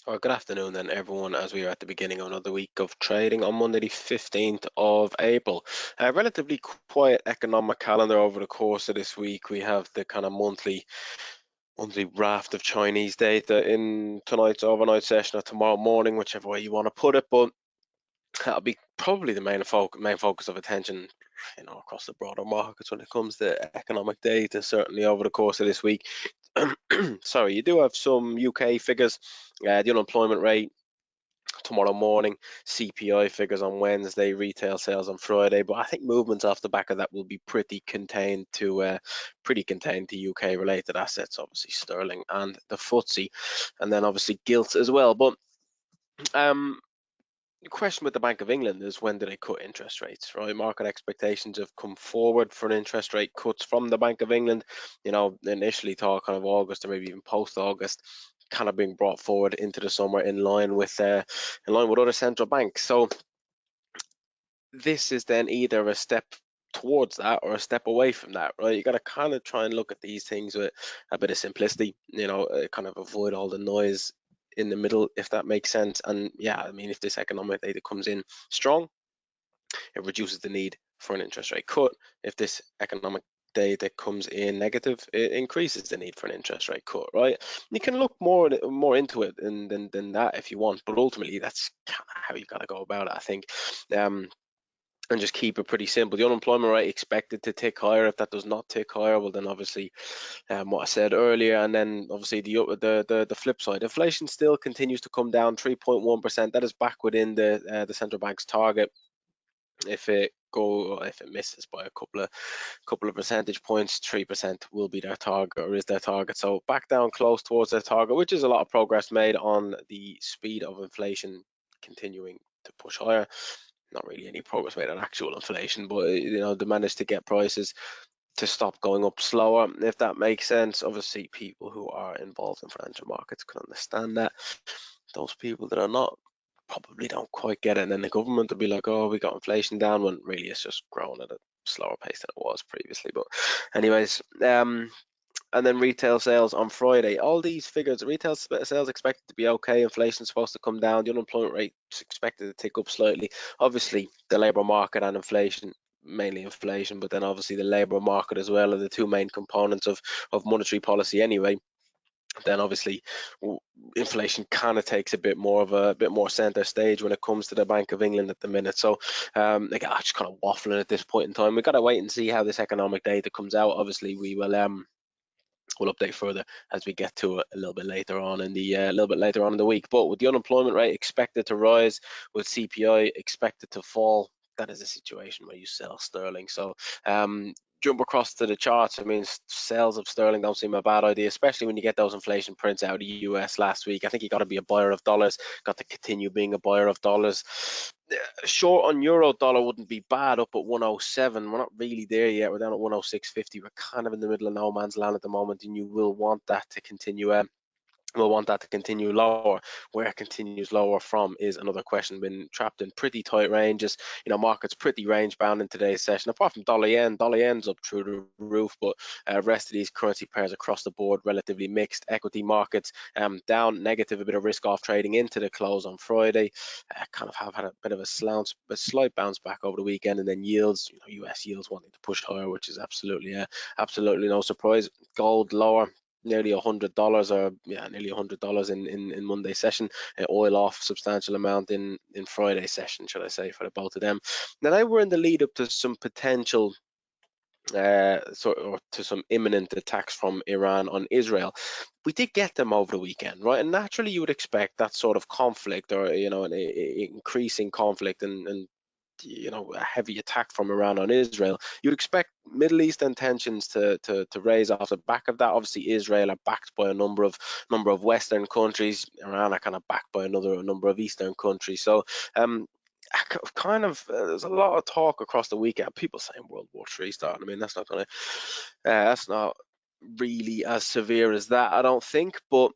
Well, good afternoon then, everyone, as we are at the beginning of another week of trading on Monday, the 15th of April. A relatively quiet economic calendar over the course of this week. We have the kind of monthly raft of Chinese data in tonight's overnight session or tomorrow morning, whichever way you want to put it. But that'll be probably the main focus of attention, across the broader markets when it comes to economic data. Certainly over the course of this week. Sorry, you do have some UK figures. The unemployment rate tomorrow morning, CPI figures on Wednesday, retail sales on Friday. But I think movements off the back of that will be pretty contained to UK related assets, obviously sterling and the FTSE, and then obviously gilts as well. But um, the question with the Bank of England is, when do they cut interest rates, right? Market expectations have come forward for an interest rate cuts from the Bank of England. Initially thought kind of August or maybe even post August, kind of being brought forward into the summer in line with other central banks. So this is then either a step towards that or a step away from that, right? You got to kind of try and look at these things with a bit of simplicity, kind of avoid all the noise in the middle, if that makes sense. And yeah, I mean, if this economic data comes in strong, it reduces the need for an interest rate cut. If this economic data comes in negative, it increases the need for an interest rate cut, right? You can look more into it than that if you want, but ultimately that's kind of how you got to go about it, I think. And just keep it pretty simple. The unemployment rate expected to tick higher. If that does not tick higher, well, then obviously, what I said earlier, and then obviously the flip side, inflation still continues to come down, 3.1%. That is back within the central bank's target. If it misses by a couple of percentage points, 3% will be their target, or is their target. So back down close towards their target, which is a lot of progress made on the speed of inflation continuing to push higher. Not really any progress made on actual inflation, but they managed to get prices to stop going up slower, if that makes sense. Obviously, people who are involved in financial markets can understand that. Those people that are not probably don't quite get it, and then the government will be like, "Oh, we got inflation down," when really it's just growing at a slower pace than it was previously. But anyways, and then retail sales on Friday. All these figures, retail sales expected to be okay. Inflation is supposed to come down. The unemployment rate is expected to tick up slightly. Obviously, the labour market and inflation, mainly inflation, but then obviously the labour market as well, are the two main components of monetary policy anyway. Then obviously inflation kind of takes a bit more center stage when it comes to the Bank of England at the minute. So I'm just kind of waffling at this point in time. We've got to wait and see how this economic data comes out. Obviously, we'll update further as we get to it a little bit later on in the week. But with the unemployment rate expected to rise, with CPI expected to fall, that is a situation where you sell sterling. So jump across to the charts. I mean, sales of sterling don't seem a bad idea, especially when you get those inflation prints out of the US last week. I think you got to be a buyer of dollars, got to continue being a buyer of dollars. Short on euro dollar wouldn't be bad, up at 107. We're not really there yet. We're down at 106.50. We're kind of in the middle of no man's land at the moment, and you will want that to continue. We'll want that to continue lower. Where it continues lower from is another question. Been trapped in pretty tight ranges. Market's pretty range bound in today's session. Apart from dollar yen's up through the roof, but rest of these currency pairs across the board relatively mixed. Equity markets down, negative, a bit of risk off trading into the close on Friday. Kind of have had a bit of a slight bounce back over the weekend, and then yields, US yields wanting to push higher, which is absolutely no surprise. Gold lower, nearly $100, or yeah, nearly $100 in Monday session. Oil off substantial amount in Friday session, should I say, for the both of them. Now we're in the lead up to some potential or to some imminent attacks from Iran on Israel. We did get them over the weekend, right? And naturally, you would expect that sort of conflict, or an increasing conflict, and a heavy attack from Iran on Israel. You'd expect Middle Eastern tensions to raise off the back of that. Obviously, Israel are backed by a number of Western countries. Iran are kind of backed by a number of Eastern countries. So there's a lot of talk across the weekend. People saying World War III starting. I mean, that's not really as severe as that, I don't think. But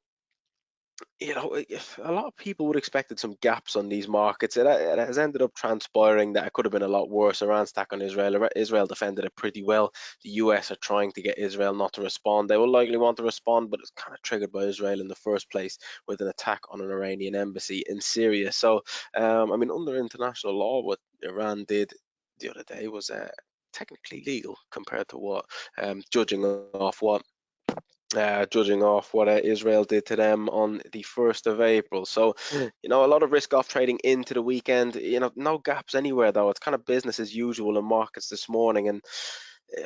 A lot of people would have expected some gaps on these markets. It has ended up transpiring that it could have been a lot worse. Iran stack on Israel. Israel defended it pretty well. The US are trying to get Israel not to respond. They will likely want to respond, but it's kind of triggered by Israel in the first place with an attack on an Iranian embassy in Syria. So, I mean, under international law, what Iran did the other day was technically legal compared to what, judging off what Israel did to them on the 1st of April. So, a lot of risk off trading into the weekend. No gaps anywhere though. It's kind of business as usual in markets this morning. And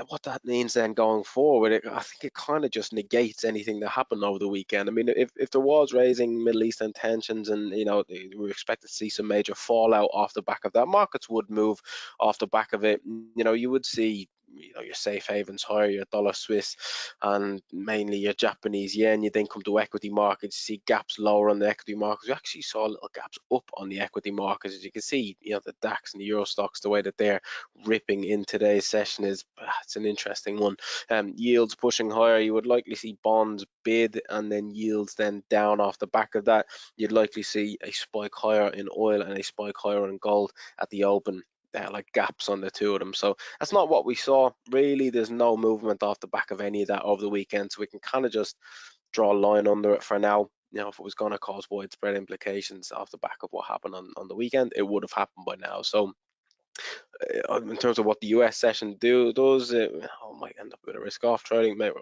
what that means then going forward, I think it kind of just negates anything that happened over the weekend. I mean, if there was raising Middle Eastern tensions and, we expect to see some major fallout off the back of that, markets would move off the back of it. You would see your safe havens higher, your dollar Swiss, and mainly your Japanese yen. You then come to equity markets, you see gaps lower on the equity markets. We actually saw little gaps up on the equity markets. As you can see, the DAX and the Euro stocks, the way that they're ripping in today's session is it's an interesting one. Yields pushing higher. You would likely see bonds bid and then yields then down off the back of that. You'd likely see a spike higher in oil and a spike higher in gold at the open. Like gaps on the two of them. So that's not what we saw. Really, there's no movement off the back of any of that over the weekend. So we can kind of just draw a line under it for now. If it was going to cause widespread implications off the back of what happened on the weekend, it would have happened by now. So in terms of what the US session does, might end up with a risk off trading, might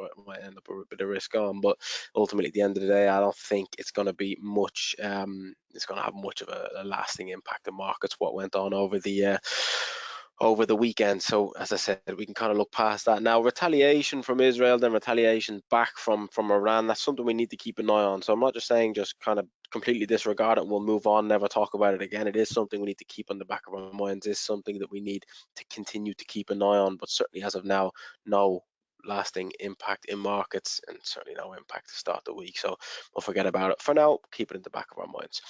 end up with a bit of risk on, but ultimately at the end of the day, I don't think it's going to be much. It's going to have much of a lasting impact on markets. What went on over the weekend. So as I said, we can kind of look past that now. Retaliation from Israel, then retaliation back from Iran. That's something we need to keep an eye on. So I'm not just saying just kind of completely disregard it and we'll move on, never talk about it again. It is something we need to keep on the back of our minds. It's something that we need to continue to keep an eye on. But certainly as of now, no lasting impact in markets and certainly no impact to start the week. So we'll forget about it for now. Keep it in the back of our minds.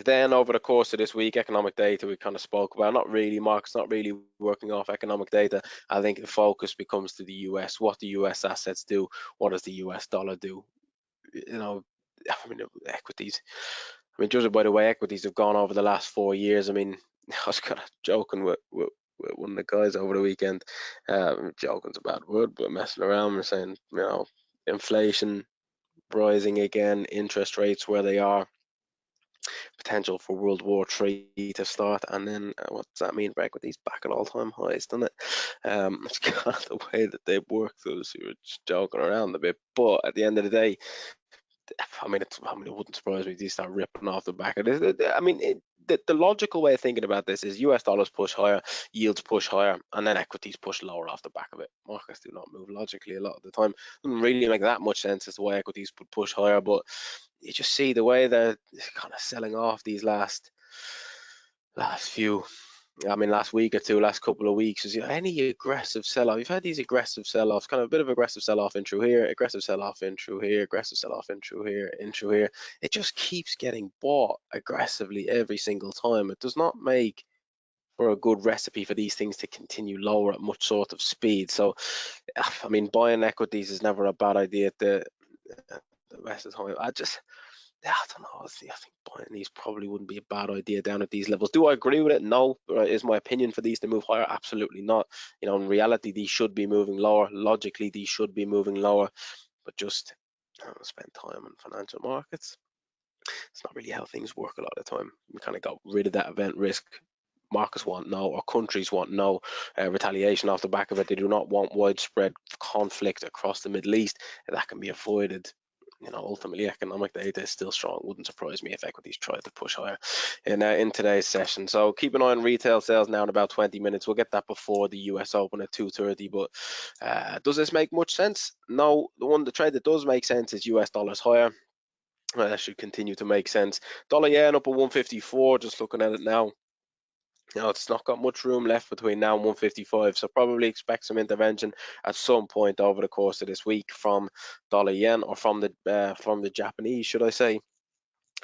Then over the course of this week, economic data we kind of spoke about. Not really, markets not really working off economic data. I think the focus becomes to the US, what the US assets do, what does the US dollar do. I mean, equities. I mean, judging by the way equities have gone over the last 4 years, I mean, I was kind of joking with one of the guys over the weekend. Joking's a bad word, but messing around, we're saying, inflation rising again, interest rates where they are, potential for World War III to start, and then what does that mean for equities back at all-time highs, doesn't it? It's kind of the way that they've worked. Those who are just joking around a bit, but at the end of the day, I mean, it wouldn't surprise me if these start ripping off the back of this. I mean, the logical way of thinking about this is US dollars push higher, yields push higher, and then equities push lower off the back of it. Markets do not move logically a lot of the time. It doesn't really make that much sense as to why equities would push higher, but you just see the way they're kind of selling off these last few. I mean, last week or two, last couple of weeks, is any aggressive sell-off. You've had these aggressive sell-offs, kind of a bit of aggressive sell-off in through here, aggressive sell-off in through here, aggressive sell-off in through here, in through here. It just keeps getting bought aggressively every single time. It does not make for a good recipe for these things to continue lower at much sort of speed. So, I mean, buying equities is never a bad idea at the rest of the time. I don't know. I think buying these probably wouldn't be a bad idea down at these levels. Do I agree with it? No. Is my opinion for these to move higher? Absolutely not. In reality, these should be moving lower. Logically, these should be moving lower. But just spend time on financial markets. It's not really how things work a lot of the time. We kind of got rid of that event risk. Markets want no, or countries want no retaliation off the back of it. They do not want widespread conflict across the Middle East. That can be avoided. Ultimately economic data is still strong. Wouldn't surprise me if equities tried to push higher in today's session. So keep an eye on retail sales now in about 20 minutes. We'll get that before the US Open at 2:30. But does this make much sense? No. The trade that does make sense is US dollars higher. That should continue to make sense. Dollar yen up at 154. Just looking at it now. It's not got much room left between now and 155, so probably expect some intervention at some point over the course of this week from dollar yen, or from the Japanese, should I say.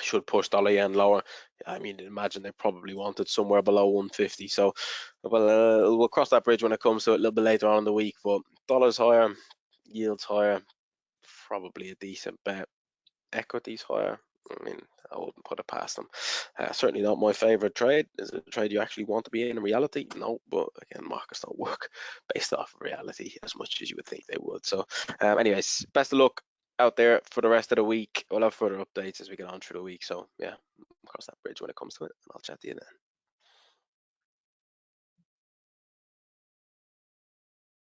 Should push dollar yen lower. I mean, imagine they probably wanted somewhere below 150. So, we'll cross that bridge when it comes to it a little bit later on in the week. But dollars higher, yields higher, probably a decent bet. equities higher, I mean, I wouldn't put it past them. Certainly not my favorite trade. Is it a trade you actually want to be in reality? No, but again, markets don't work based off of reality as much as you would think they would. So anyways, best of luck out there for the rest of the week. We'll have further updates as we get on through the week. So yeah, cross that bridge when it comes to it, and I'll chat to you then.